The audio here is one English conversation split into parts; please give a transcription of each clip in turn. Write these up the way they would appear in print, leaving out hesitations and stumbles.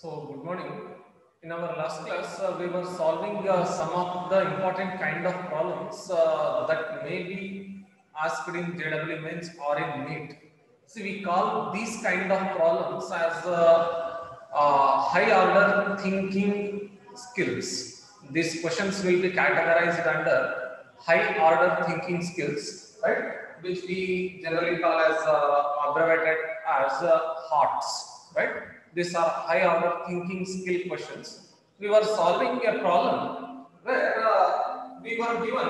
So, good morning. In our last class, we were solving some of the important kind of problems that may be asked in JEE mains or in NEET. See, we call these kind of problems as high order thinking skills. These questions will be categorized under high order thinking skills, right? Which we generally call as abbreviated as HOTS, right? These are high order thinking skill questions. We were solving a problem where we were given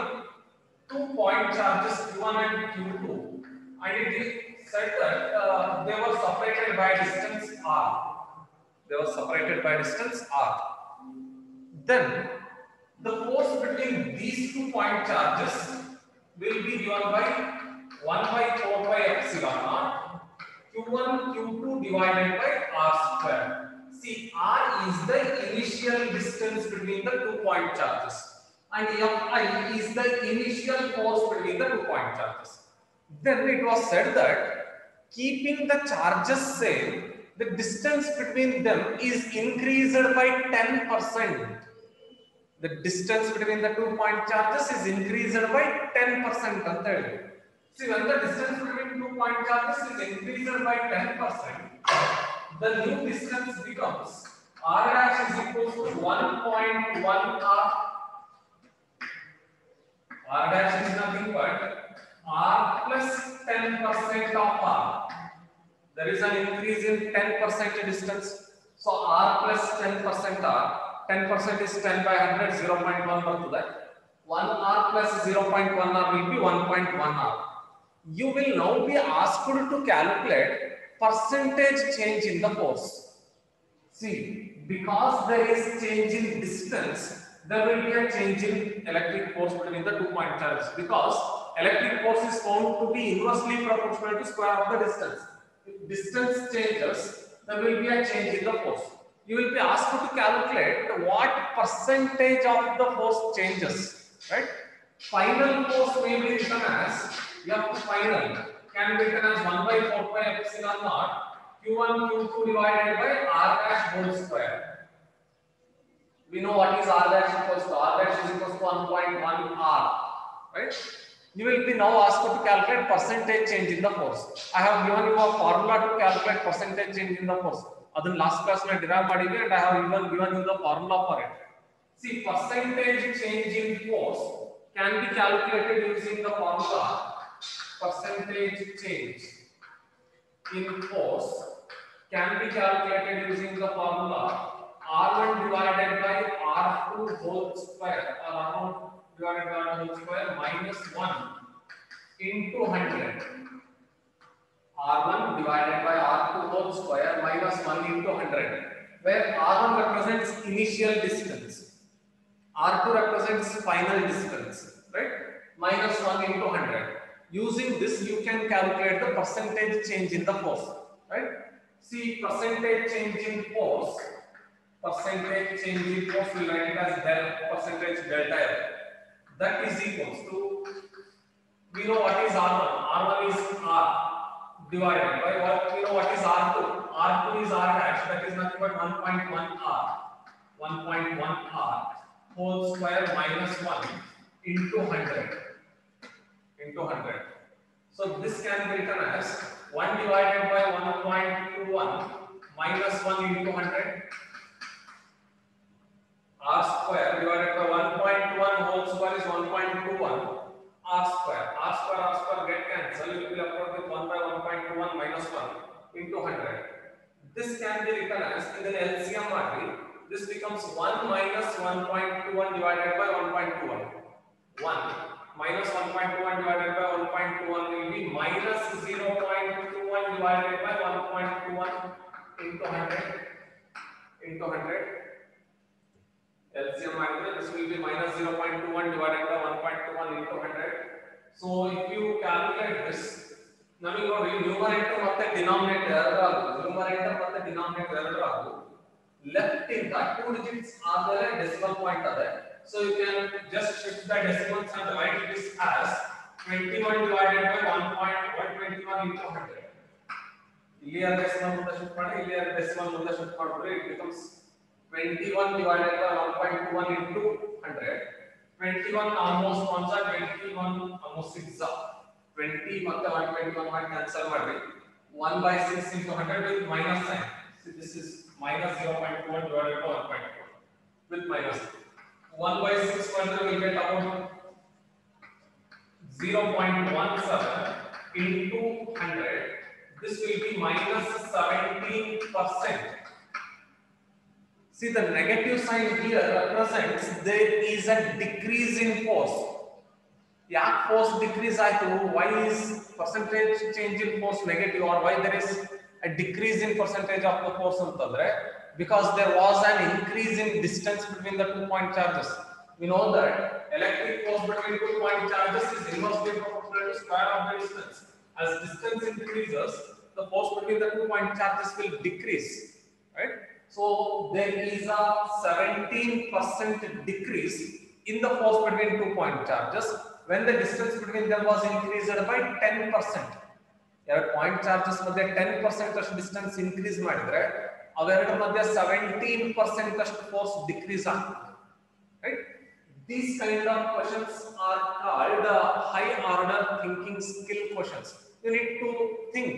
2 point charges Q1 and Q2, and it is said that they were separated by distance R. They were separated by distance R. Then the force between these 2 point charges will be given by 1 by 4 by epsilon naught Q1 Q2 divided by R square. See, R is the initial distance between the 2 point charges and Fi is the initial force between the 2 point charges. Then it was said that keeping the charges same, the distance between them is increased by 10%. The distance between the 2 point charges is increased by 10%. See, when the distance between 2 point charges is increased by 10%, the new distance becomes R dash is equal to 1.1 R. R dash is nothing but R plus 10% of R. There is an increase in 10% distance. So R plus 10% R. 10% is 10 by 100, 0.1 to that. 1 R plus 0.1 R will be 1.1 R. You will now be asked to calculate percentage change in the force. See, because there is change in distance, there will be a change in electric force between the 2 point charges, because electric force is found to be inversely proportional to square of the distance. If distance changes, there will be a change in the force. You will be asked to calculate what percentage of the force changes, right? Final force may be written as F final can be written as 1 by 4 pi epsilon naught Q1 Q2 divided by R dash whole square. We know what is R dash equals to. R dash is equals to 1.1 R, right? You will be now asked to calculate percentage change in the force. I have given you a formula to calculate percentage change in the force. Adhan last class mein derive madidve and I have even given you the formula for it. See, percentage change in force can be calculated using the formula percentage change in force can be calculated using the formula R1 divided by R2 whole square or R1 divided by R whole square minus 1 into 100. R1 divided by R2 whole square minus 1 into 100, where R1 represents initial distance, R2 represents final distance, right? Minus 1 into 100. Using this, you can calculate the percentage change in the force, right? See, percentage change in force, we'll write it as percentage delta F. That is equals to, we know what is R1. R1 is R divided by what we know what is R2. R2 is R dash, that is nothing but 1.1 R. 1.1 R whole square minus 1 into 100. So this can be written as 1 divided by 1.21 minus 1 into 100 R square divided by 1.1 whole square is 1.21 R square get cancelled. You will be left with 1 by 1.21 minus 1 into 100. This can be written as in the LCM matrix. This becomes 1 minus 1.21 divided by 1.21. 1 minus 1.21 divided by 1.21 will be minus 0.21 divided by 1.21 into 100. LCM matrix, this will be minus 0.21 divided by 1.21 into 100. So if you calculate this, naming numerator and denominator left in that 2 digits are there, decimal point are there. So you can just shift the decimals and write this as 21 divided by 1.121 into 100. ಇಲ್ಲಿ ಎರಡು decimal ಮುಂದೆ shift ಮಾಡಿ ಇಲ್ಲಿ ಎರಡು decimal ಮುಂದೆ shift ಮಾಡಿದ್ರೆ it becomes 21 divided by 1.21 into 100. 21 almost ones are 21 almost 6 are 20 ಮತ್ತೆ 121 ಮಾಡಿ cancel ಮಾಡ್ರಿ 1 by 6 into 100 with minus sign. So this is minus 0.1 divided by 1.1 with minus 1 by 6 further we get about 0.17 into 100. This will be minus 17%. See, the negative sign here represents there is a decrease in force. Yeah, force decrease ಆಯ್ತು. Why is percentage change in force negative, or why there is a decrease in percentage of the force ಅಂತಂದ್ರೆ because there was an increase in distance between the 2 point charges. We know that electric force between 2 point charges is inversely proportional to square of the distance. As distance increases, the force between the 2 point charges will decrease, right? So there is a 17% decrease in the force between 2 point charges when the distance between them was increased by 10%. ಎರಡು point charges ಮಧ್ಯೆ 10% ಅಷ್ಟು distance increase ಮಾಡಿದ್ರೆ ಅವೆರಡರ ಮಧ್ಯೆ 17% ಅಷ್ಟು force decrease ಆಗ್ತದೆ, right? These kind of questions are called high order thinking skill questions. You need to think.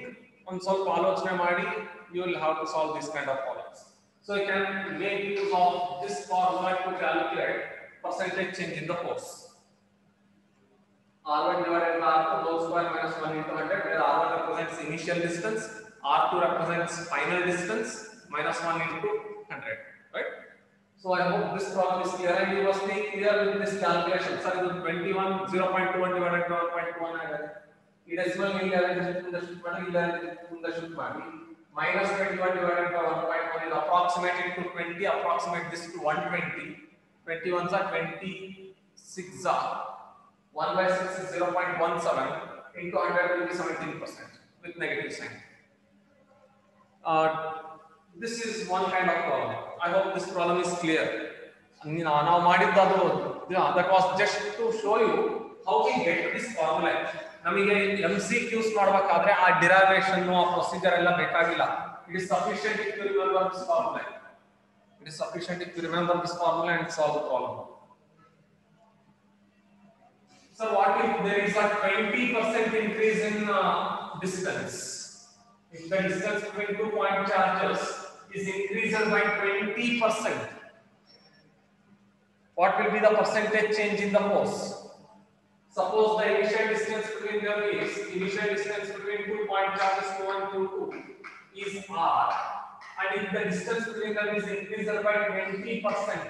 On ಸ್ವಲ್ಪ ಆಲೋಚನೆ ಮಾಡಿ you will have to solve this kind of problems. So you can make use of this formula to calculate percentage change in the force. R1 divided by R2 whole square minus 1 into 100, where R1 represents initial distance, R2 represents final distance, minus 1 into 100, right? So I hope this problem is clear and you must be clear with this calculation. Sir, ಇದು 21 0.21 divided by 1.1 ಆಗಿದೆ. ಈ decimal ಇಲ್ಲಿ ಮುಂದೆ shift ಮಾಡಿ ಇಲ್ಲಿ ಮುಂದೆ shift ಮಾಡಿ minus 21 divided by 1.1 is approximated to 20, approximate this to 120. 21s are 26 are 1 by 6 is 0.17 into 100 will be 17% with negative sign. This is one kind of problem. I hope this problem is clear. Now ಮಾಡಿದ್ದದು that was just to show you how we get this formula. ನಮಗೆ MCQs ಮಾಡಬೇಕಾದ್ರೆ ಆ derivation ಆ procedure ಎಲ್ಲ ಬೇಕಾಗಿಲ್ಲ. It is sufficient if you remember this formula. It is sufficient if you remember this formula and solve the problem. So what if there is a 20% increase in distance? If the distance between 2 point charges is increased by 20%, what will be the percentage change in the force? Suppose the initial distance between them is initial distance between 2 point charges Q1 Q2 is R, and if the distance between them is increased by 20%,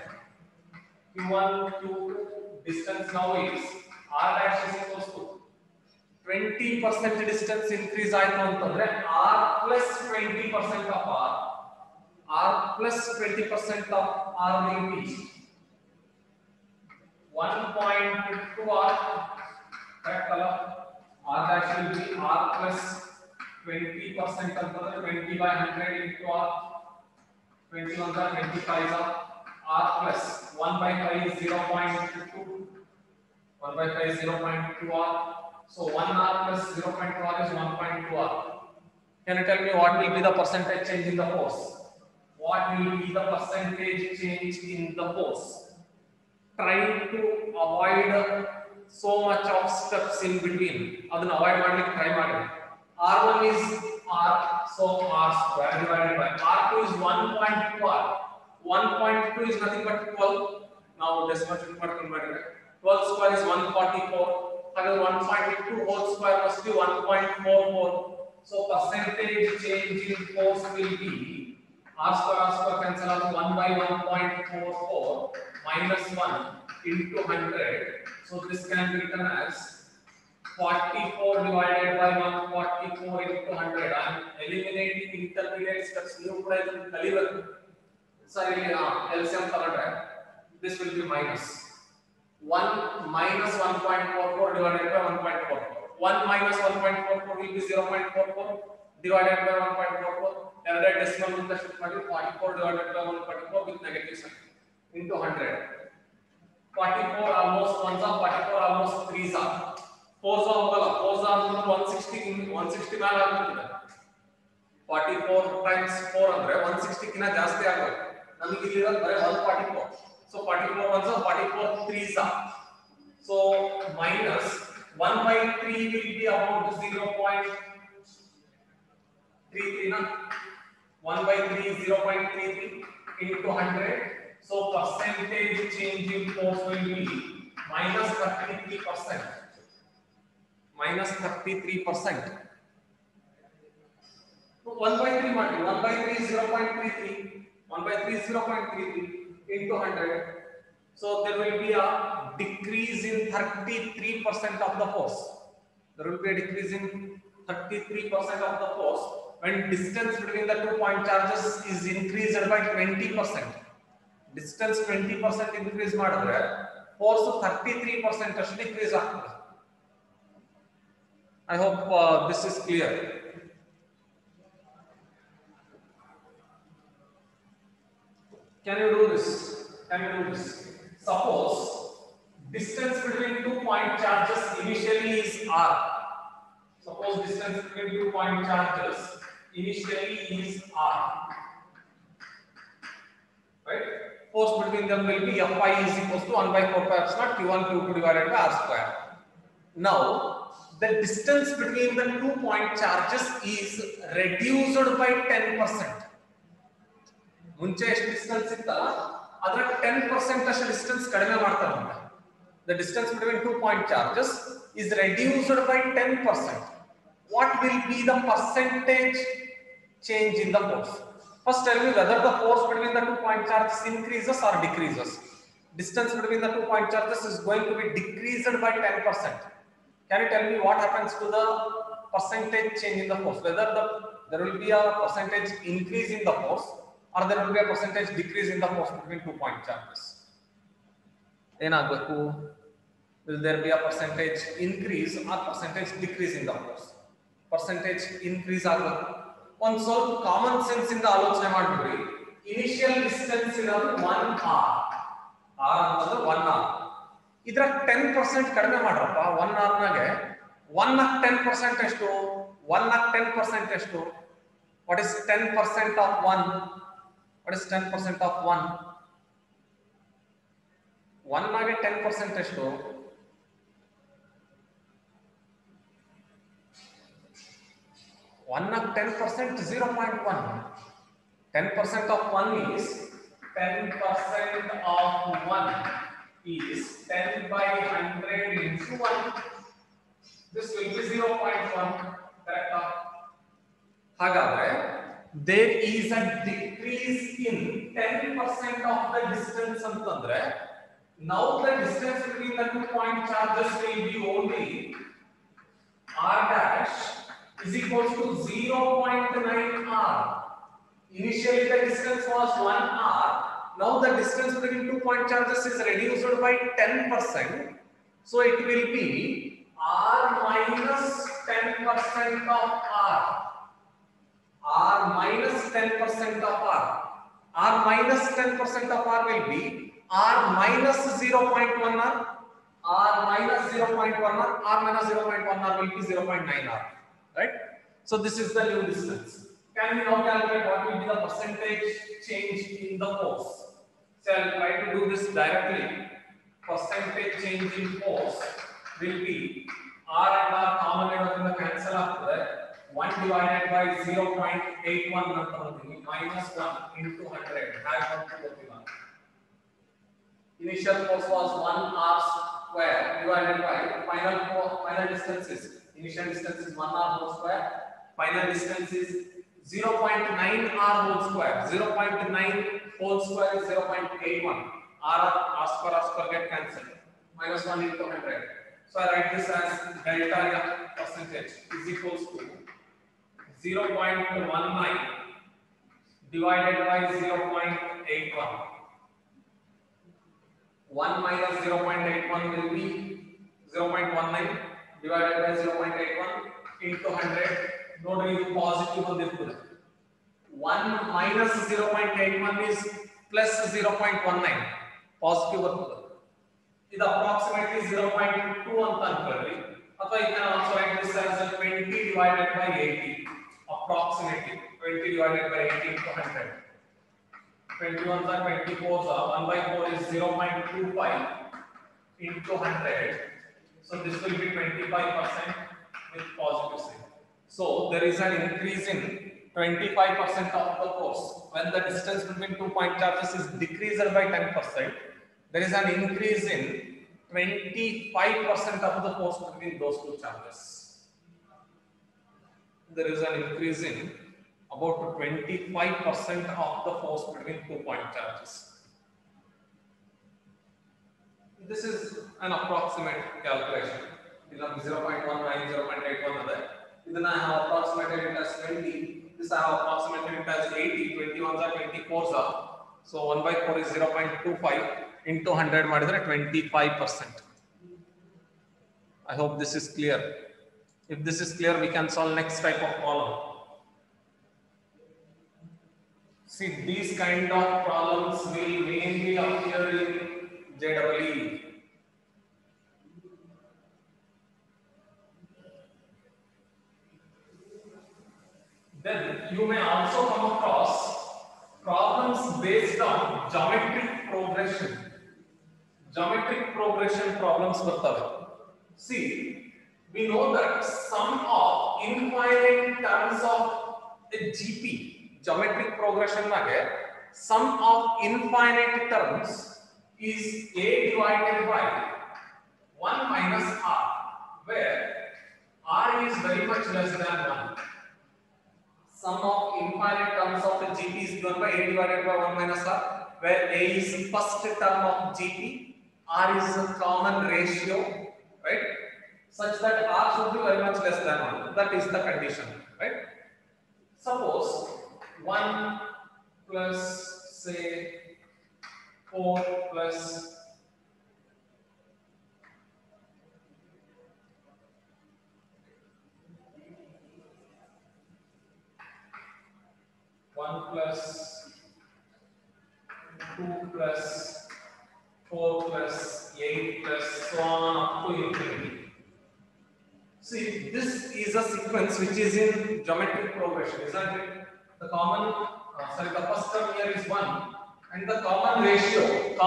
Q1 Q2 distance now is R dash is equals to 20% distance increase ಆಯ್ತು ಅಂತಂದ್ರೆ R plus 20% of R plus 20% of R will be 1.2 R, correct color? R dash will be R plus 20% ಅಂತಂದ್ರೆ 20 by 100 into R, 21 are 25 are R plus 1 by 5 is 0.2, 1 by 5 is 0.2 R. So 1 R plus 0.2 R is 1.2 R. Can you tell me what will be the percentage change in the force? What will be the percentage change in the force? Try to avoid so much of steps in between. Adana avoid madlikke try ಮಾಡಿ. R1 is R, so R square divided by R2 is 1.2 R. 1.2 is nothing but 12. Now decimal shift ಮಾಡ್ಕೊಂಡು ಮಾಡಿದ್ರೆ 12 square is 144. Again 1.2 whole square must be 1.44. So percentage change in force will be R square cancel out 1 by 1.44 minus 1 into 100. So this can be written as 44 divided by 144 into 100. I am eliminating intermediate steps. New price will deliver. Sorry, LCM tagondre this will be minus 1 minus 1.44 divided by 1.44. 1 minus 1.44 will be 0.44 divided by 1.44. Error decimal ಮುಂದೆ shift ಮಾಡಿ 44 divided by 144 with negative sign into 100. 44 almost 1s are 44 almost 3s are 4s are ಹೋಗಲ್ಲ 4s are 160 ಮೇಲೆ ಆಗುತ್ತದೆ 44 times 4 ಅಂದ್ರೆ 160 ಕಿಂತ ಜಾಸ್ತಿ ಆಗುತ್ತೆ. ನಮಗೆ ಇಲ್ಲಿ ಇರೋದು ಬರೀ 144. So 44 ones are 44 threes are. So minus 1 by 3 will be about 0.33 na. 1 by 3 is 0.33 into 100. So percentage change in force will be minus 33%. Minus 33%. So 1 by 3 ಮಾಡಿ 1 by 3 is 0.33. 1 by 3 is 0.33 into 100. So there will be a decrease in 33% of the force. There will be a decrease in 33% of the force when distance between the 2 point charges is increased by 20%. Distance 20% increase ಮಾಡಿದ್ರೆ force 33% ಅಷ್ಟು decrease ಆಗ್ತದೆ. I hope this is clear. Can you do this? Can you do this? Suppose distance between 2 point charges initially is r. Suppose distance between 2 point charges initially is r. Right? Force between them will be Fi is equals to 1 by 4 pi epsilon Q1 Q2 divided by r square. Now the distance between the 2 point charges is reduced by 10%. ಮುಂಚೆ ಎಷ್ಟು distance ಇತ್ತಲ್ಲ ಅದರ 10% ಅಷ್ಟು distance ಕಡಿಮೆ ಮಾಡ್ತಾರೆ ಅಂತ. The distance between 2 point charges is reduced by 10%. What will be the percentage change in the force? First tell me whether the force between the 2 point charges increases or decreases. Distance between the 2 point charges is going to be decreased by 10%. Can you tell me what happens to the percentage change in the force? Whether there will be a percentage increase in the force or there will be a percentage decrease in the force between 2 point charges. Enagbeku, will there be a percentage increase or percentage decrease in the force? Percentage increase ಆಗಬೇಕು. ಒಂದು ಸ್ವಲ್ಪ common sense ಇಂದ ಆಲೋಚನೆ ಮಾಡ್ಬಿಡ್ರಿ. Initial distance ಇರೋದು 1 r. r ಅಂತಂದ್ರೆ 1 r. ಇದರ 10% ಕಡಿಮೆ ಮಾಡ್ರಪ್ಪ. 1 r ನಾಗೆ 1 ನ 10% ಎಷ್ಟು? 1 ನ 10% ಎಷ್ಟು? What is 10% of 1? What is 10% of 1? 1 ನಾಗೆ 10% ಎಷ್ಟು? 1 ನ 10% 0.1. 10% of 1 is 10% of 1 is 10 by 100 into 1. This will be 0.1. Correct? ಹಾಗಾದ್ರೆ there is a decrease in 10% of the distance ಅಂತಂದ್ರೆ now the distance between the 2 point charges will be only r dash is equals to 0.9 r. Initially the distance was 1 r. Now the distance between 2 point charges is reduced by 10%. So it will be r minus 10% of r. R minus 10% of r. R minus 10% of r will be r minus 0.1 r. R minus 0.1 r. R minus 0.1 r will be 0.9 r. Right? So this is the new distance. Can we now calculate what will be the percentage change in the force? So I will try to do this directly. Percentage change in force will be r and r common irodrinda cancel ಆಗ್ತದೆ. 1 divided by 0.81 ಅಂತ ಬರ್ತೀನಿ minus 1 into 100. Have to ಗೊತ್ತಿಲ್ಲ. Initial force was 1 r square divided by final distance is initial distance is 1 r whole square. Final distance is 0.9 r whole square. 0.9 whole square is 0.81. R square get cancelled. Minus 1 into 100. So I write this as delta F percentage is equals to 0.19 divided by 0.81. 1 minus 0.81 will be 0.19 divided by 0.81 into 100. Nodri ಇದು positive ಬಂದಿರ್ತದೆ. 1 minus 0.81 is plus 0.19 positive ಬರ್ತದೆ. ಇದು approximately 0.2 ಅಂತ ಅನ್ಕೊಳ್ಳಿ. ಅಥವಾ you can also write this as 20 divided by 80 approximately 20 divided by 80 into 100. 21s are 24s are 1 by 4 is 0.25 into 100. So this will be 25% with positive sign. So there is an increase in 25% of the force. When the distance between 2 point charges is decreased by 10%, there is an increase in 25% of the force between those two charges. There is an increase in about 25% of the force between 2 point charges. This is an approximate calculation. 0.19, 0.81 then I have approximated it as 20. This I have approximated it as 80. 21s are 24s are. So 1 by 4 is 0.25 into 100 ಮಾಡಿದ್ರೆ 25%. I hope this is clear. If this is clear, we can solve next type of problem. See, these kind of problems will mainly appear in JEE. Then you may also come across problems based on geometric progression. Geometric progression problems ಬರ್ತವೆ. See, we know that sum of infinite terms of a GP, geometric progression nage sum of infinite terms is a divided by 1 minus r, where r is very much less than 1. Sum of infinite terms of the GP is given by a divided by 1 minus r, where a is the first term of GP, r is a common ratio, right? Such that r should be very much less than 1. That is the condition, right? Suppose 1 plus say 4 plus 1 plus 2 plus 4 plus 8 plus so on up to infinity. See, this is a sequence which is in geometric progression, isn't it? The the first term here is 1, and the common ratio is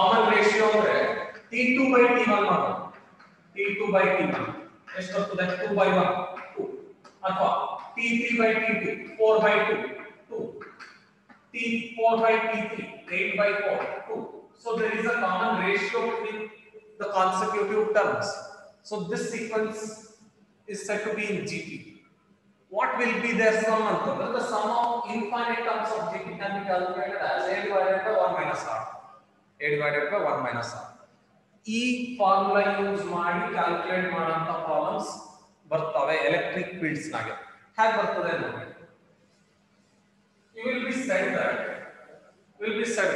T2 by T1 T2 by T1. Just up to that 2 by 1, 2. Athwa T3 by T2, 4 by 2, 2. T4 by T3, 8 by 4, 2. So there is a common ratio between the consecutive terms. So this sequence is said to be in GP. What will be their sum? The sum of infinite terms of GP can be calculated as a divided by 1 minus r. A divided by 1 minus r. E formula use ಮಾಡಿ calculate ಮಾಡಂತ problems ಬರ್ತವೆ electric fields ನಾಗೆ. ಹೇಗೆ ಬರ್ತದೆ ನೋಡಿ. You will be said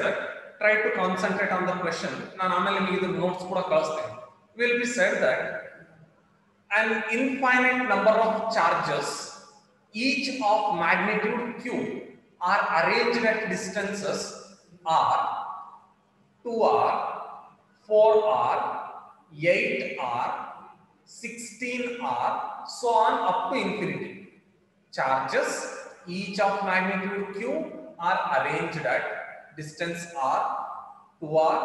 that try to concentrate on the question. ನಾನು ಆಮೇಲೆ ನಿಮಗೆ ಇದು notes ಕೂಡ ಕಳಿಸ್ತೀನಿ. Will be said that an infinite number of charges, each of magnitude q, are arranged at distances r, 2r, 4r, 8r, 16r, so on up to infinity. Charges, each of magnitude q, are arranged at distance r, 2r,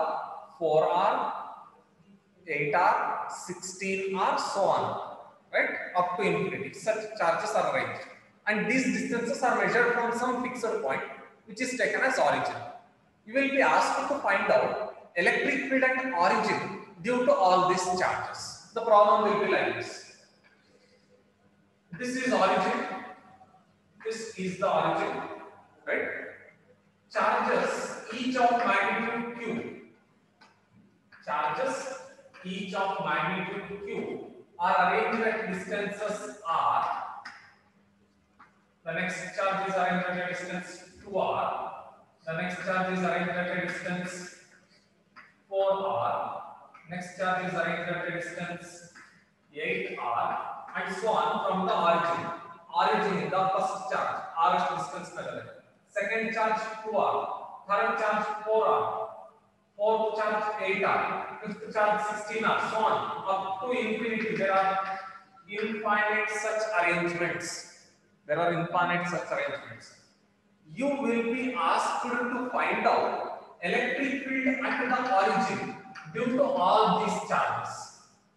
4r, 8r, 16r, so on, right, up to infinity. Such charges are arranged, and these distances are measured from some fixed point which is taken as origin. You will be asked to find out electric field at origin due to all these charges. The problem will be like this. This is origin, this is the origin, right? Charges each of magnitude q, charges each of magnitude q are arranged at distances r. The next charge is arranged at a distance 2r. The next charge is arranged at a distance 4r. Next charge is arranged at a distance 8r, and so on from the origin. Origin is the first charge, r distance nagale. Second charge 2r. Third charge 4r. Fourth charge 8r. Fifth charge 16r, so on up to infinity. There are infinite such arrangements. you will be asked to find out electric field at the origin due to all these charges.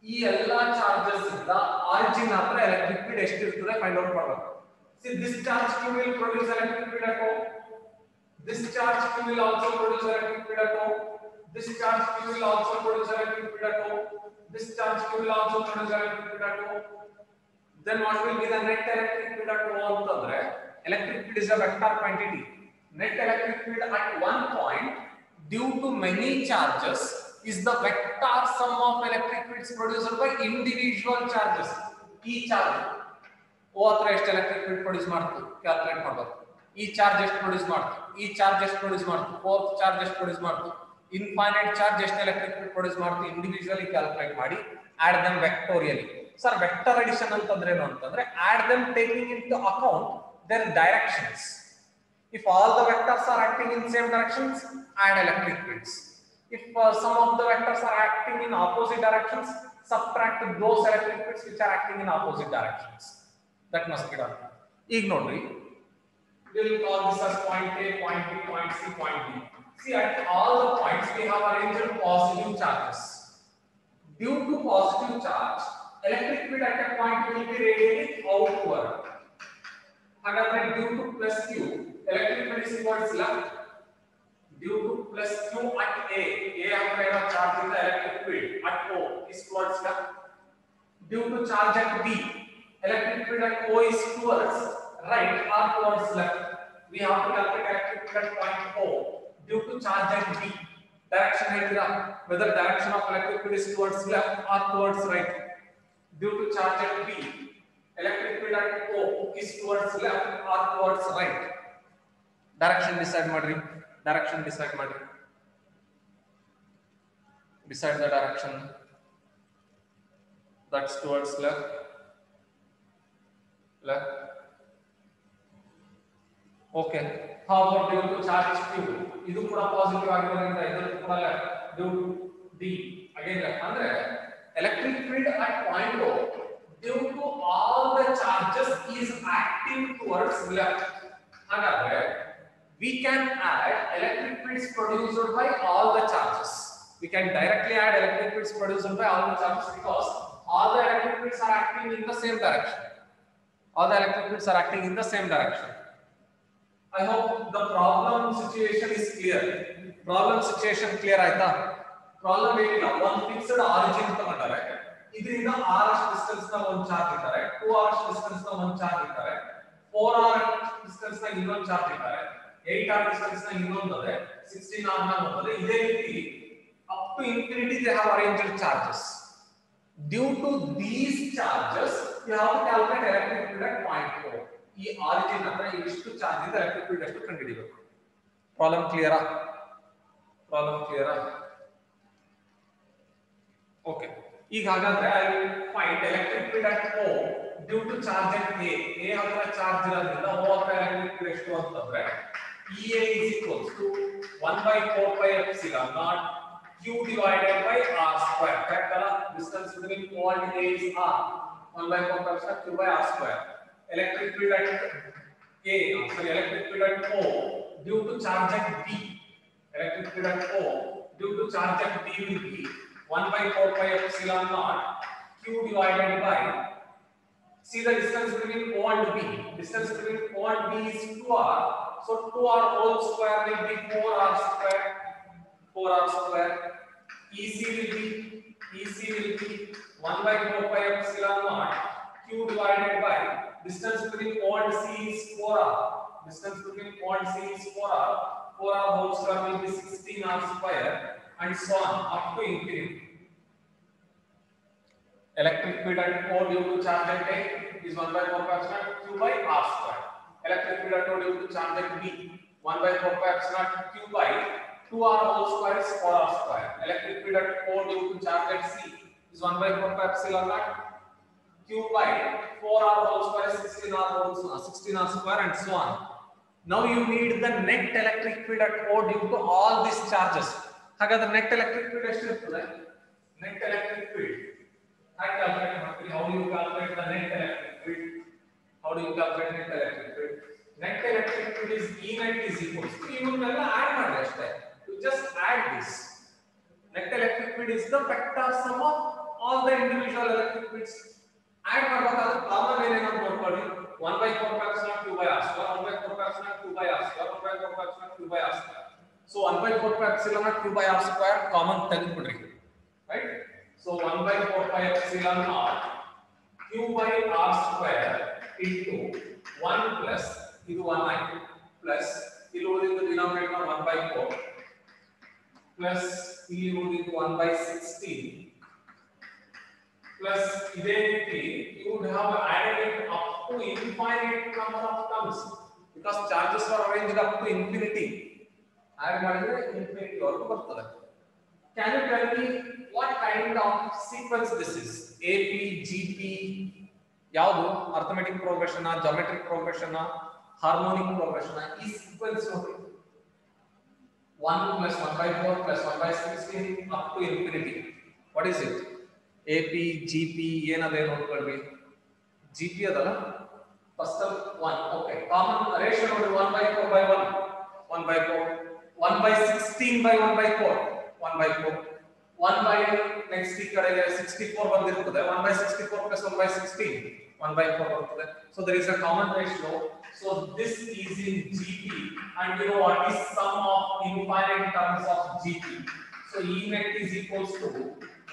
ಈ ಎಲ್ಲಾ charges ಇಂದ origin ಹತ್ರ electric field ಎಷ್ಟು ಇರ್ತದೆ find out ಮಾಡಬೇಕು. See, this charge Q will produce electric field at home. This charge Q will also produce electric field at home. This charge Q will also produce electric field at home. This charge Q will also produce electric field at home. Then what will be the net electric field at home ಅಂತಂದ್ರೆ electric field is a vector quantity. Net electric field at one point due to many charges is the vector sum of electric fields produced by individual charges. ಈ charge O ಹತ್ರ ಎಷ್ಟು electric field produce ಮಾಡ್ತು calculate ಮಾಡಬೇಕು. ಈ charge ಎಷ್ಟು produce ಮಾಡ್ತು, ಈ charge ಎಷ್ಟು ಪ್ರೊಡ್ಯೂಸ್ ಮಾಡ್ತು, ಫೋರ್ತ್ ಚಾರ್ಜ್ ಎಷ್ಟು ಪ್ರೊಡ್ಯೂಸ್ ಮಾಡ್ತು, ಇನ್ಫೈನೈಟ್ ಚಾರ್ಜ್ ಎಷ್ಟು ಎಲೆಕ್ಟ್ರಿಕ್ ಫೀಲ್ಡ್ ಪ್ರೊಡ್ಯೂಸ್ ಮಾಡ್ತು, ಇಂಡಿವಿಜುವಲಿ ಕ್ಯಾಲ್ಕುಲೇಟ್ ಮಾಡಿ add them vectorially. Sir vector addition ಅಂತಂದ್ರೆ ಏನು ಅಂತಂದ್ರೆ add them taking into account their directions. If all the vectors are acting in same directions, add electric fields. If some of the vectors are acting in opposite directions, subtract those electric fields which are acting in opposite directions. That must be done. Ignore it. We will call this as point A, point B, point C, point D. See, at all the points we have arranged positive charges. Due to positive charge, electric field at a point will be radiating outward. However, due to plus Q, electric field is towards left. Due to plus Q at A have charge in the electric field at O is towards left. Due to charge at B, electric field at O is towards right or towards left. We have to calculate electric field at point O. Due to charge at B, direction whether direction of electric field is towards left or towards right. Due to charge at B, electric field at O is towards left or towards right. Direction decide madri. Direction decide madri. Decide the direction. That's towards left. Left. Okay. How about due to charge Q? Idu kuda positive ಆಗಿರೋದ್ರಿಂದ ಇದರ ಕೂಡ left. Due to D again left. ಅಂದ್ರೆ electric field at point O due to all the charges is acting towards left. Hagare we can add electric fields produced by all the charges. We can directly add electric fields produced by all the charges because all the electric fields are acting in the same direction. All the electric fields are acting in the same direction. I hope the problem situation is clear. Problem situation clear aita? Problem ಏನಲ್ಲ, ಒಂದು fixed origin ತಗೊಂಡರೆ ಇದರಿಂದ r distance ನ ಒಂದು charge ಇದ್ದಾರೆ, 2r distance ನ ಒಂದು charge ಇದ್ದಾರೆ, 4r ಡಿಸ್ಟೆನ್ಸ್ ನ ಇನ್ನೊಂದು ಚಾರ್ಜ್ ಇದ್ದಾರೆ, 8r ಡಿಸ್ಟೆನ್ಸ್ ನ ಇನ್ನೊಂದು ಇದೆ, 16r ನ ಒಂದಿದೆ. ಇದೇ ರೀತಿ up to infinity they have arranged charges. Due to these charges you have to calculate electric field at point O. ಈ ಆರಿಜಿನ್ ಹತ್ರ ಇಷ್ಟು ಚಾರ್ಜ್ ಇದೆ, ಎಲೆಕ್ಟ್ರಿಕ್ ಫೀಲ್ಡ್ ಎಷ್ಟು ಕಂಡುಹಿಡಿಯಬೇಕು. ಪ್ರಾಬ್ಲಮ್ ಕ್ಲಿಯರಾ? ಪ್ರಾಬ್ಲಮ್ ಕ್ಲಿಯರಾ? ಓಕೆ. ಈಗ ಹಾಗಾದ್ರೆ I will find electric field at O due to charge at A. A ಹತ್ರ ಚಾರ್ಜ್ ಇರೋದ್ರಿಂದ O ಹತ್ರ ಎಲೆಕ್ಟ್ರಿಕ್ ಫೀಲ್ಡ್ ಎಷ್ಟು ಅಂತಂದ್ರೆ EA is equals to 1/4 pi epsilon naught Q divided by R square. Correct ಅಲ್ಲ? Distance between O and A is R. 1/4 pi epsilon Q by R square. Electric field at electric field at O due to charge at B. Electric field at O due to charge at B will be 1/4 pi epsilon naught Q divided by, see the distance between O and B. Distance between O and B is 2r. So 2r whole square will be 4r square. 4r square. EC will be 1/4 pi epsilon naught Q divided by distance between O and C is 4r. Distance between O and C is 4r. 4r whole square will be 16r square and so on up to infinity. Electric field at O due to charge at A is 1/4 pi epsilon Q by R square. Electric field at O due to charge at B 1/4 pi epsilon Q by 2r whole square is 4r square. Electric field at O due to charge at C is 1/4 pi epsilon naught Q by 4r whole square is 16r square and so on. Now you need the net electric field at O due to all these charges. ಹಾಗಾದ್ರೆ net electric field ಎಷ್ಟು ಇರ್ತದೆ? Net electric field how do you calculate the net electric field? How do you calculate net electric field? net electric field is E net is equals to ಇವನ್ನೆಲ್ಲ add ಮಾಡಿ ಅಷ್ಟೇ. You just add this. Net electric field is the vector sum of all the individual electric fields. Add ಮಾಡಬೇಕಾದ್ರೆ common ಏನೇನು ನೋಡ್ಕೊಳ್ಳಿ. 1/4 epsilon q by r square, 1/4 epsilon q by r square, 1/4 epsilon q by r square. So 1/4 epsilon q by r square common ತೆಗೆದುಬಿಡ್ರಿ, right? So 1/4 epsilon naught q by r square into 1 plus ಇದು 1 ಆಯ್ತು plus ಇಲ್ಲಿ ಉಳಿದಿದ್ದು denominator 1/4 plus ಇಲ್ಲಿ ಉಳಿದಿದ್ದು 1/16 plus ಇದೇ ರೀತಿ you would have added it up to infinite number of terms because charges are arranged up to infinity. add ಮಾಡಿದ್ರೆ infinity ವರೆಗೂ ಬರ್ತದೆ. Can you tell me what kind of sequence this is? AP, GP, ಯಾವುದು arithmetic progression, geometric progression, harmonic progression? ಈ sequence ನೋಡಿ 1 plus 1/4 plus 1/16 up to infinity. What is it? AP, GP ಏನದೇ ನೋಡ್ಕೊಳ್ಳಿ. GP ಅದಲ್ಲ first 1. Okay, common ratio ನೋಡಿ 1/4 by 1 1/4 1/16 by 1/4 1/4 1 by next ಈ ಕಡೆಗೆ 64 ಬಂದಿರುತ್ತದೆ. 1/64 plus 1/16 1/4 ಬರುತ್ತದೆ. So there is a common ratio. So this is in GP, and you know what is sum of infinite terms of GP. So E net is equals to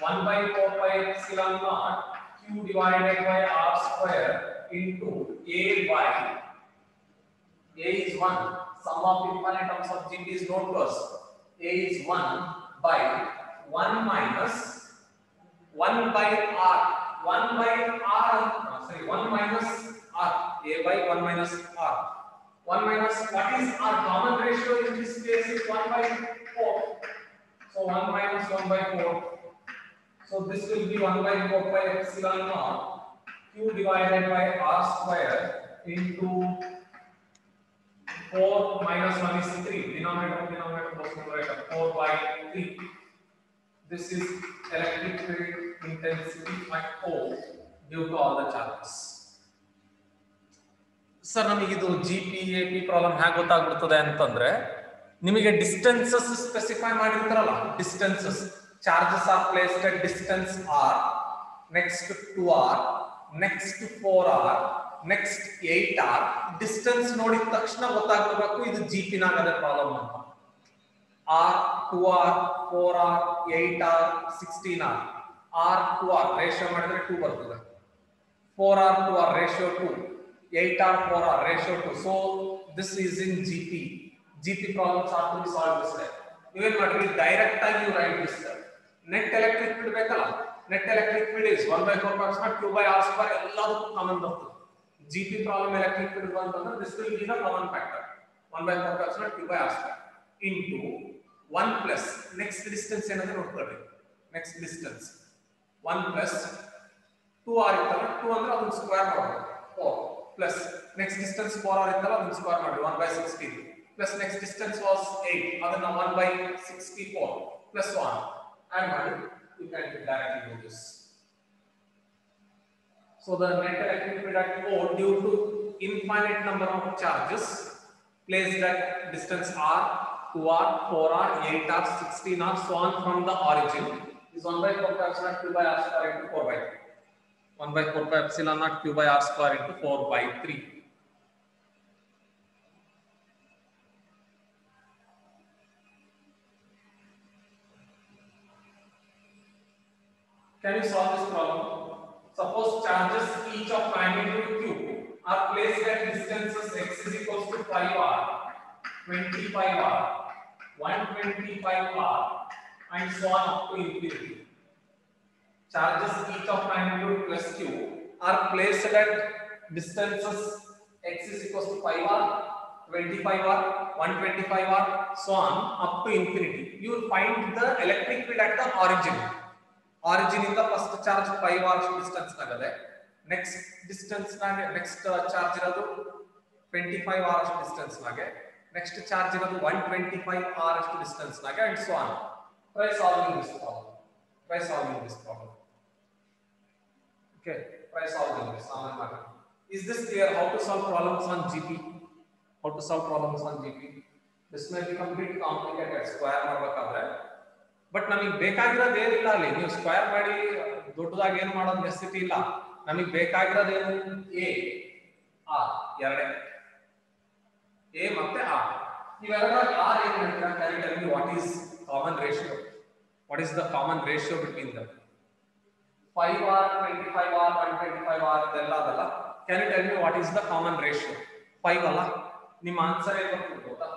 1/4 pi epsilon naught q divided by r square into a by a is 1. Sum of infinite terms of GP is known to us. A is 1 by 1 minus 1 by r. 1 by r, sorry, 1 minus r. A by 1 minus r. 1 minus, what is our common ratio in this case is 1/4. So 1 minus 1/4. So this will be 1/4 pi epsilon naught q divided by r square into 4 minus 1 is 3. Denominator plus numerator 4 by 3. This is electric field intensity at O due to all the charges. Sir, ನಮಗೆ ಇದು GP AP problem ಹೇಗೆ ಗೊತ್ತಾಗ್ಬಿಡ್ತದೆ ಅಂತಂದ್ರೆ ನಿಮಗೆ distances specify ಮಾಡಿರ್ತಾರಲ್ಲ, distances charges are placed at distance r, next 2r, next 4r, next 8r. Distance ನೋಡಿದ ತಕ್ಷಣ ಗೊತ್ತಾಗಬೇಕು ಇದು GP ನಾಗದ ಪ್ರಾಬ್ಲಮ್ ಅಂತ. r 2r 4r 8r 16r. r 2r ratio ಮಾಡಿದ್ರೆ 2 ಬರ್ತದೆ. 4r 2r ratio 2, 8r 4r ratio 2. So this is in GP. GP problems are to be solved this way. ನೀವೇನ್ ಮಾಡ್ರಿ, direct ಆಗಿ you write this way. Net electric field ಬೇಕಲ್ಲ, net electric field is 1/4 epsilon q by r square ಎಲ್ಲದಕ್ಕೂ common ಬರ್ತದೆ. GP problem electric field ಬಂತಂದ್ರೆ this will be the common factor 1/4 epsilon q by r square into 1 plus next distance ಏನಂದ್ರೆ ನೋಡ್ಕೊಳ್ಳಿ. next distance 1 plus 2r ಇತ್ತಲ್ಲ, 2 ಅಂದ್ರೆ ಅದನ್ನ square ಮಾಡಬೇಕು 4 plus next distance 4r ಇತ್ತಲ್ಲ ಅದನ್ನ ಸ್ಕ್ವೇರ್ ಮಾಡಿ 1/16 plus next distance was 8 ಅದನ್ನ 1/64 plus 1 add ಮಾಡಿ. You can directly do this. So the net electric field at O due to infinite number of charges placed at distance r, 2r, 4r, 8r, 16r, so on from the origin is 1/4 epsilon q by r square into 4/3. 1/4 epsilon naught q by r square into 4/3. Can you solve this problem? Suppose charges each of magnitude q are placed at distances x is equals to 5r, 25r, 125r, and so on up to infinity. Charges each of magnitude plus q are placed at distances x is equals to 5r, 25r, 125r, so on up to infinity. You will find the electric field at the origin. Origin ಇಂದ first charge 5r distance ನಾಗದೆ, next distance ನಾಗೆ next charge ಇರೋದು 25r distance ನಾಗೆ, next charge ಇರೋದು 125r distance ನಾಗೆ, and so on. Try solving this problem. Okay, try solving this. Is this clear how to solve problems on GP? how to solve problems on GP. This may become bit complicated square ಮಾಡಬೇಕಾದ್ರೆ, but ನಮಗೆ ಬೇಕಾಗಿರೋದು ಏನಿಲ್ಲ ಅಲ್ಲಿ. ನೀವು square ಮಾಡಿ ದೊಡ್ಡದಾಗಿ ಏನು ಮಾಡೋದು ನೆಸೆಸಿಟಿ ಇಲ್ಲ. ನಮಗೆ ಬೇಕಾಗಿರೋದು ಏನು? ಎ ಆರ್, ಎರಡೇ ಎ ಮತ್ತೆ ಆರ್. ಇವೆರಡರಲ್ಲಿ ಆರ್ ಏನು ಹೇಳ್ತೀರಾ? Can you tell me what is common ratio? What is the common ratio between them? 5r, 25r, 125r ಇದೆಲ್ಲ ಅದಲ್ಲ. Can you tell me what is the common ratio? 5 ಅಲ್ಲ? ನಿಮ್ಮ ಆನ್ಸರ್ ಏನು ಬರ್ತದೆ ಗೊತ್ತಾ?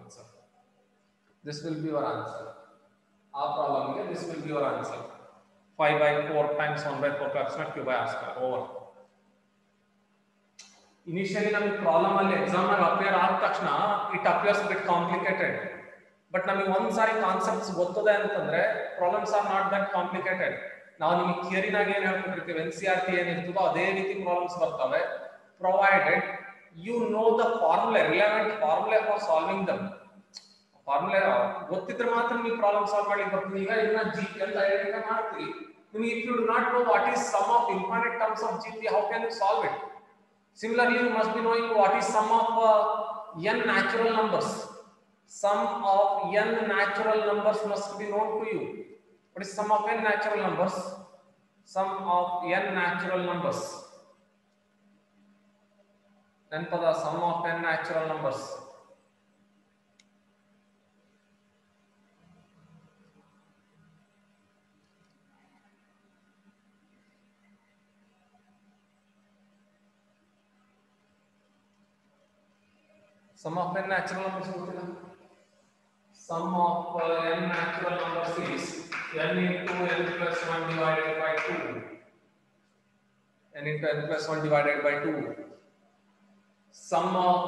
Answer. This will be your answer. Our problem here, this will be your answer. 5 by 4 times 1 by 4 approximate q by r square over. Initially ನಮಗೆ problem ಅಲ್ಲಿ exam ಅಲ್ಲಿ appear ಆದ ತಕ್ಷಣ it appears bit complicated, but ನಮಗೆ ಒಂದ್ಸಾರಿ concepts ಗೊತ್ತದೆ ಅಂತಂದ್ರೆ problems R not that complicated. ನಾವು ನಿಮಗೆ ಥಿಯರಿನಾಗ ಏನು ಹೇಳ್ಕೊಟ್ಟಿರ್ತೀವಿ, NCERT ಏನಿರ್ತದೋ ಅದೇ ರೀತಿ ಪ್ರಾಬ್ಲಮ್ಸ್ ಬರ್ತವೆ, provided you know the formula, relevant formula for solving them. Formula ಗೊತ್ತಿದ್ರೆ ಮಾತ್ರ ನೀವು ಪ್ರಾಬ್ಲಮ್ ಸಾಲ್ವ್ ಮಾಡ್ಲಿಕ್ಕೆ ಬರ್ತದೆ. ಈಗ ಇದನ್ನ GP ಅಂತ ಐಡೆಂಟಿಫೈ ಮಾಡ್ತೀವಿ. ನಿಮಗೆ if you do not know what is sum of infinite terms of GP, how can you solve it? Similarly, you must be knowing what is sum of n natural numbers. Sum of n natural numbers must be known to you. What is sum of n natural numbers? Sum of n natural numbers. Then for the sum of n natural numbers. Sum of n natural numbers ಗೊತ್ತಿಲ್ಲ. Sum of n natural numbers is n into n plus 1 divided by 2. n into n plus 1 divided by 2. Sum of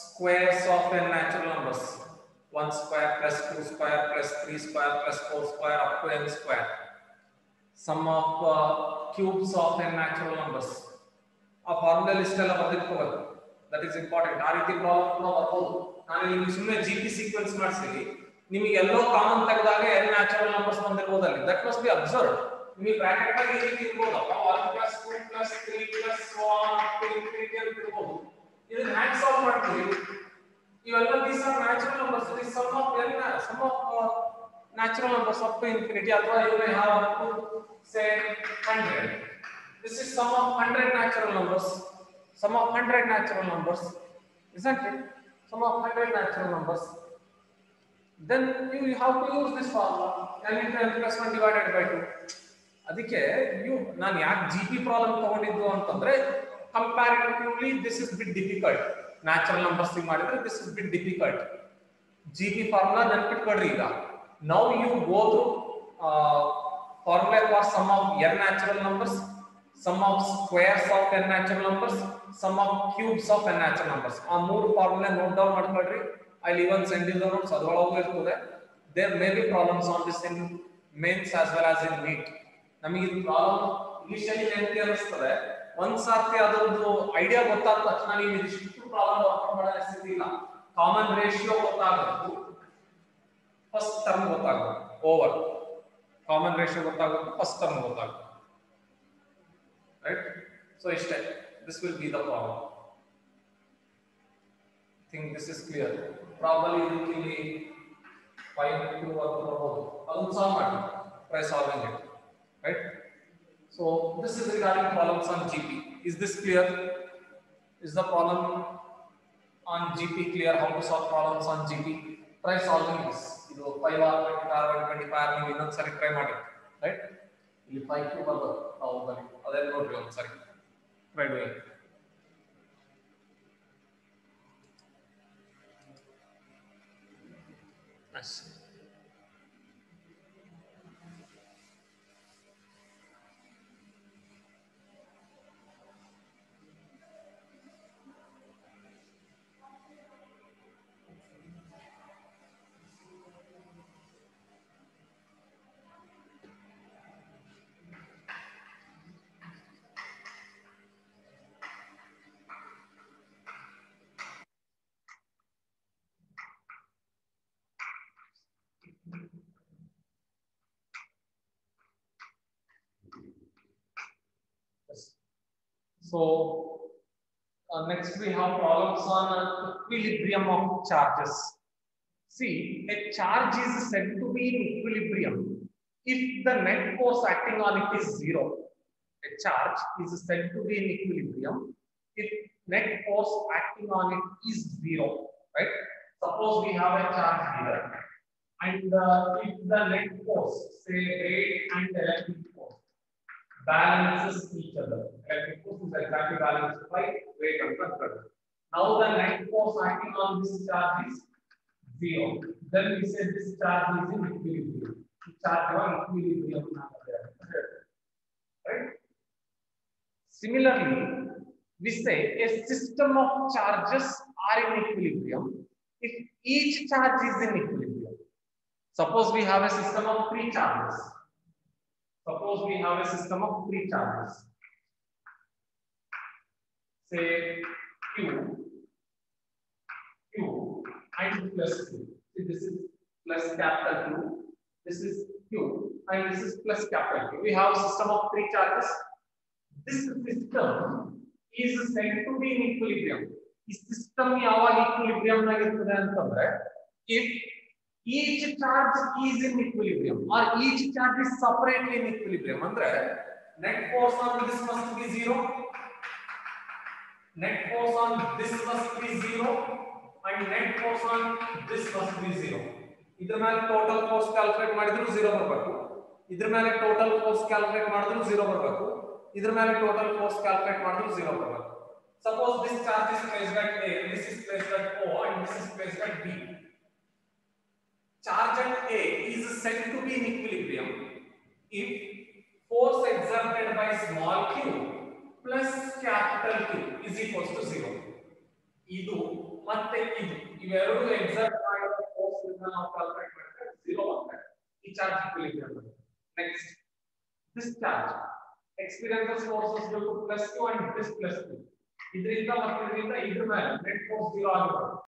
squares of n natural numbers, 1 square plus 2 square plus 3 square plus 4 square up to n square. Sum of cubes of n natural numbers. A formula list ಎಲ್ಲ ಬರೆದಿಟ್ಕೋಬೇಕು, that is important. ಆ ರೀತಿ problem ಕೂಡ ಬರ್ಬೋದು. ನಾನು ನಿಮಗೆ ಸುಮ್ಮನೆ GP sequence ಮಾಡಿಸಿ ನಿಮಗೆ ಎಲ್ಲೋ ಕಾಮನ್ ತೆಗೆದಾಗ n ನ್ಯಾಚುರಲ್ ನಂಬರ್ಸ್ ಬಂದಿರಬಹುದಲ್ಲಿ, ದಟ್ ಮಸ್ಟ್ ಬಿ ಅಬ್ಸರ್ವ್ಡ್. ನಿಮಗೆ ಬ್ರಾಕೆಟ್ ಆಗಿ ಈ ರೀತಿ ಇರಬಹುದಪ್ಪ, 1 plus 2 plus 3 plus so on up to infinity ಅಂತ ಇರಬಹುದು. ಇದನ್ನ ಹ್ಯಾಂಗ್ ಸಾಲ್ವ್ ಮಾಡ್ತೀವಿ? ಇವೆಲ್ಲ these are natural numbers. It is sum of natural numbers up to infinity, ಅಥವಾ you may have up to say 100. This is sum of 100 natural numbers. Sum of 100 natural numbers, isn't it? Sum of 100 natural numbers. Then you have to use this formula, n into n plus 1 divided by 2. ಅದಕ್ಕೆ ನಾನು ಯಾಕೆ GP problem ತಗೊಂಡಿದ್ದು ಅಂತಂದ್ರೆ, comparatively this is bit difficult. Natural numbers ಮಾಡಿದ್ರೆ this is bit difficult. GP formula ನೆನಪಿಟ್ಕೊಳ್ರಿ. ಈಗ now you go through formula for sum of n natural numbers, sum of squares of n natural numbers, sum of cubes of n natural numbers. ಆ ಮೂರು formula note down ಮಾಡ್ಕೊಳ್ಳ್ರಿ. I will even send you the notes, ಅದರೊಳಗೂ ಇರ್ತದೆ. There may be problems on this in Mains as well as in NEET. ನಮಗೆ ಇದು problem initially ನೆನಪಿ ಅನಿಸ್ತದೆ, ಒಂದ್ ಸರ್ತಿ ಅದರದ್ದು ಐಡಿಯಾ ಗೊತ್ತಾದ ತಕ್ಷಣ ನೀವು ಇದಿಷ್ಟು ಪ್ರಾಬ್ಲಮ್ ವರ್ಕ್ ಮಾಡೋ ಸ್ಥಿತಿ ಇಲ್ಲ. ಕಾಮನ್ ರೇಷಿಯೋ ಗೊತ್ತಾಗಬೇಕು, ಫಸ್ಟ್ ಟರ್ಮ್ ಗೊತ್ತಾಗಬೇಕು, ಓವರ್ ಕಾಮನ್ ರೇಷಿಯೋ ಗೊತ್ತಾಗಬೇಕು, ಫಸ್ಟ್ ಟರ್ಮ್ ಗೊತ್ತಾಗಬೇಕು. Right? So this will be the problem. I think this is clear. Probably ಇದಕ್ಕೆ 5 to work ಮಾಡಬಹುದು. ಅದನ್ನು ಸಾಲ್ವ್ ಮಾಡಿ, try solving it. Right? So this is regarding problems on GP. Is this clear? Is the problem on GP clear? How to solve problems on GP? Try solving this. ಇದು 5r 20r 125r ನೀವು ಇನ್ನೊಂದು ಸರಿ try ಮಾಡಿ. Right? ಇಲ್ಲಿ 5 cube ಬರ್ತದೆ, ನಾವು ಬನ್ನಿ ಅದೆಲ್ಲ ನೋಡ್ರಿ ಒಂದು ಸರಿ ಟ್ರೈ ಮಾಡಿ. Nice. So next we have problems on equilibrium of charges. See, a charge is said to be in equilibrium if the net force acting on it is zero. A charge is said to be in equilibrium if net force acting on it is zero, right? Suppose we have a charge here, and if the net force, say weight and electric force, balances each other. Electric force is exactly balanced by weight and pressure. Now the net force acting on this charge is zero. Then we say this charge is in equilibrium. Charge or equilibrium, right? Similarly, we say a system of charges are in equilibrium if each charge is in equilibrium. Suppose we have a system of three charges. Suppose we have a system of three charges. Say Q and plus Q. See, this is plus capital Q. This is Q and this is plus capital Q. We have a system of three charges. This system is said to be in equilibrium. This system yaವಾಗ equilibrium nagiruttade antandre if each charge is in equilibrium or each charge is separately in equilibrium andre net force on this must be zero, net force on this must be zero and net force on this must be zero. ಇದರ ಮೇಲೆ total force calculate ಮಾಡಿದ್ರು zero ಬರಬೇಕು, ಇದರ ಮೇಲೆ total force calculate ಮಾಡಿದ್ರು zero ಬರಬೇಕು, ಇದರ ಮೇಲೆ ಟೋಟಲ್ ಫೋರ್ಸ್ ಕ್ಯಾಲ್ಕುಲೇಟ್ ಮಾಡಿದ್ರು zero ಬರಬೇಕು. Suppose this charge is placed at A, this is placed at O and this is placed at B. Charge at A is said to be in equilibrium if force exerted by small q plus capital Q is equals to 0. ಇದು ಮತ್ತೆ ಇದು ಇವೆರಡು exert ಮಾಡಿದ force ಇಂದ ನಾವು calculate ಮಾಡಿದ್ರೆ 0 ಆಗುತ್ತೆ. ಈ ಚಾರ್ಜ್ equilibrium ಬರುತ್ತೆ. Next, this charge experiences forces due to plus Q and this plus Q. ಇದರಿಂದ ಮತ್ತೆ ಇದರಿಂದ ಇದ್ರ ಮೇಲೆ net force 0 ಆಗಿರುತ್ತೆ.